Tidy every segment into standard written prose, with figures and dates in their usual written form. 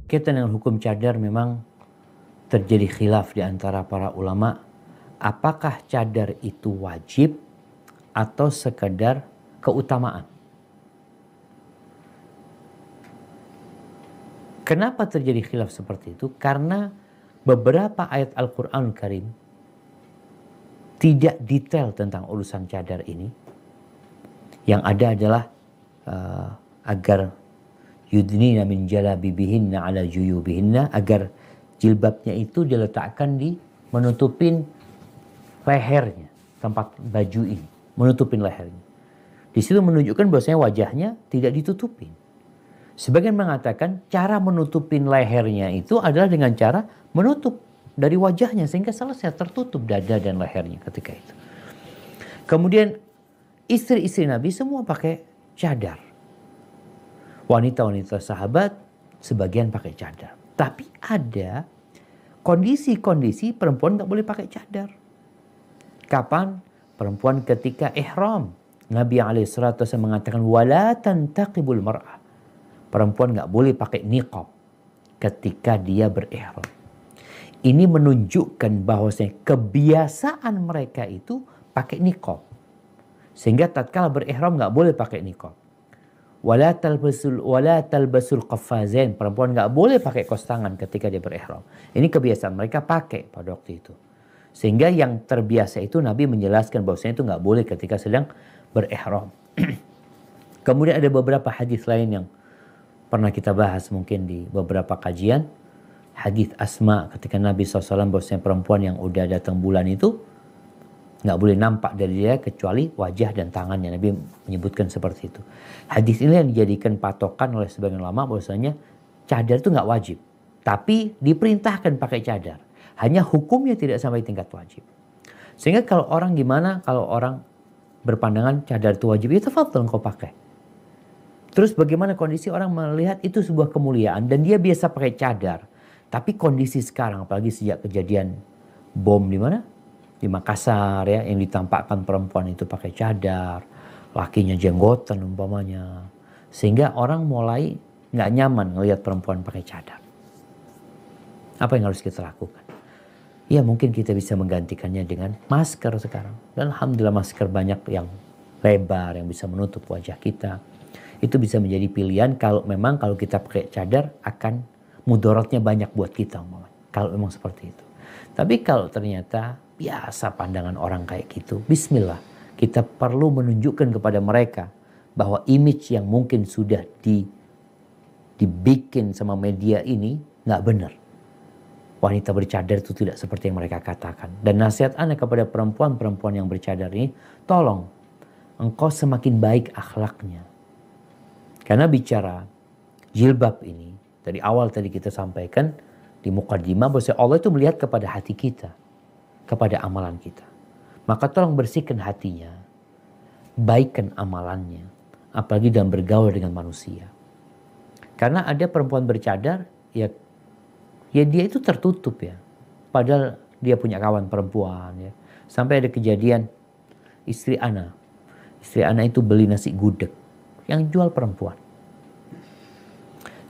Kaitan dengan hukum cadar memang terjadi khilaf di antara para ulama. Apakah cadar itu wajib atau sekedar keutamaan? Kenapa terjadi khilaf seperti itu? Karena beberapa ayat Al-Quran Karim tidak detail tentang urusan cadar ini. Yang ada adalah agar yudnina min jalabibihinna ala juyubihinna, agar jilbabnya itu diletakkan di menutupin lehernya, tempat baju ini, menutupin lehernya. Di situ menunjukkan bahwasanya wajahnya tidak ditutupin. Sebagian mengatakan cara menutupin lehernya itu adalah dengan cara menutup dari wajahnya sehingga selesai, tertutup dada dan lehernya ketika itu. Kemudian istri-istri Nabi semua pakai cadar. Wanita-wanita sahabat sebagian pakai cadar. Tapi ada kondisi-kondisi perempuan nggak boleh pakai cadar. Kapan? Perempuan ketika ihram. Nabi SAW mengatakan wala tantaqibul mar'ah. Perempuan nggak boleh pakai niqab ketika dia berihram. Ini menunjukkan bahwasanya kebiasaan mereka itu pakai niqab. Sehingga tatkala berihram nggak boleh pakai niqab. Wala talbasul qaffazain. Perempuan nggak boleh pakai kos tangan ketika dia berihram. Ini kebiasaan mereka pakai pada waktu itu. Sehingga yang terbiasa itu Nabi menjelaskan bahwasanya itu nggak boleh ketika sedang berihram. Kemudian ada beberapa hadis lain yang pernah kita bahas mungkin di beberapa kajian. Hadis Asma ketika Nabi SAW bahwasanya perempuan yang udah datang bulan itu nggak boleh nampak dari dia kecuali wajah dan tangannya. Nabi menyebutkan seperti itu. Hadis ini yang dijadikan patokan oleh sebagian ulama bahwasanya cadar itu nggak wajib. Tapi diperintahkan pakai cadar. Hanya hukumnya tidak sampai tingkat wajib. Sehingga kalau orang gimana, kalau orang berpandangan cadar itu wajib, ya tafadhol engkau pakai. Terus bagaimana kondisi orang melihat itu sebuah kemuliaan dan dia biasa pakai cadar. Tapi kondisi sekarang, apalagi sejak kejadian bom di mana? Di Makassar ya, yang ditampakkan perempuan itu pakai cadar, lakinya jenggotan umpamanya. Sehingga orang mulai nggak nyaman ngelihat perempuan pakai cadar. Apa yang harus kita lakukan? Ya mungkin kita bisa menggantikannya dengan masker sekarang. Dan alhamdulillah masker banyak yang lebar, yang bisa menutup wajah kita. Itu bisa menjadi pilihan kalau memang kalau kita pakai cadar akan mudaratnya banyak buat kita. Kalau memang seperti itu. Tapi kalau ternyata biasa pandangan orang kayak gitu, bismillah. Kita perlu menunjukkan kepada mereka bahwa image yang mungkin sudah dibikin sama media ini nggak benar. Wanita bercadar itu tidak seperti yang mereka katakan. Dan nasihat anak kepada perempuan-perempuan yang bercadar ini, tolong engkau semakin baik akhlaknya. Karena bicara jilbab ini, dari awal tadi kita sampaikan di muqaddimah bahwa Allah itu melihat kepada hati kita, kepada amalan kita. Maka tolong bersihkan hatinya, baikkan amalannya, apalagi dalam bergaul dengan manusia. Karena ada perempuan bercadar, ya dia itu tertutup ya. Padahal dia punya kawan perempuan ya. Sampai ada kejadian istri Ana. Istri Ana itu beli nasi gudeg yang jual perempuan.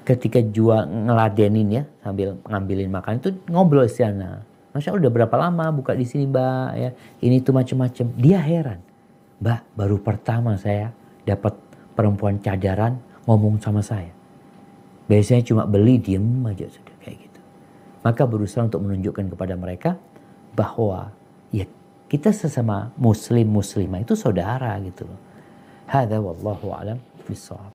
Ketika jual ngeladenin ya, sambil ngambilin makan itu ngobrol istri Ana. Masya Allah udah berapa lama buka di sini Mbak ya. Ini tuh macam-macam. Dia heran. Mbak, baru pertama saya dapat perempuan cadaran ngomong sama saya. Biasanya cuma beli diem aja sudah kayak gitu. Maka berusaha untuk menunjukkan kepada mereka bahwa ya kita sesama muslim muslimah itu saudara gitu loh. Hadza wallahu a'lam bishawab.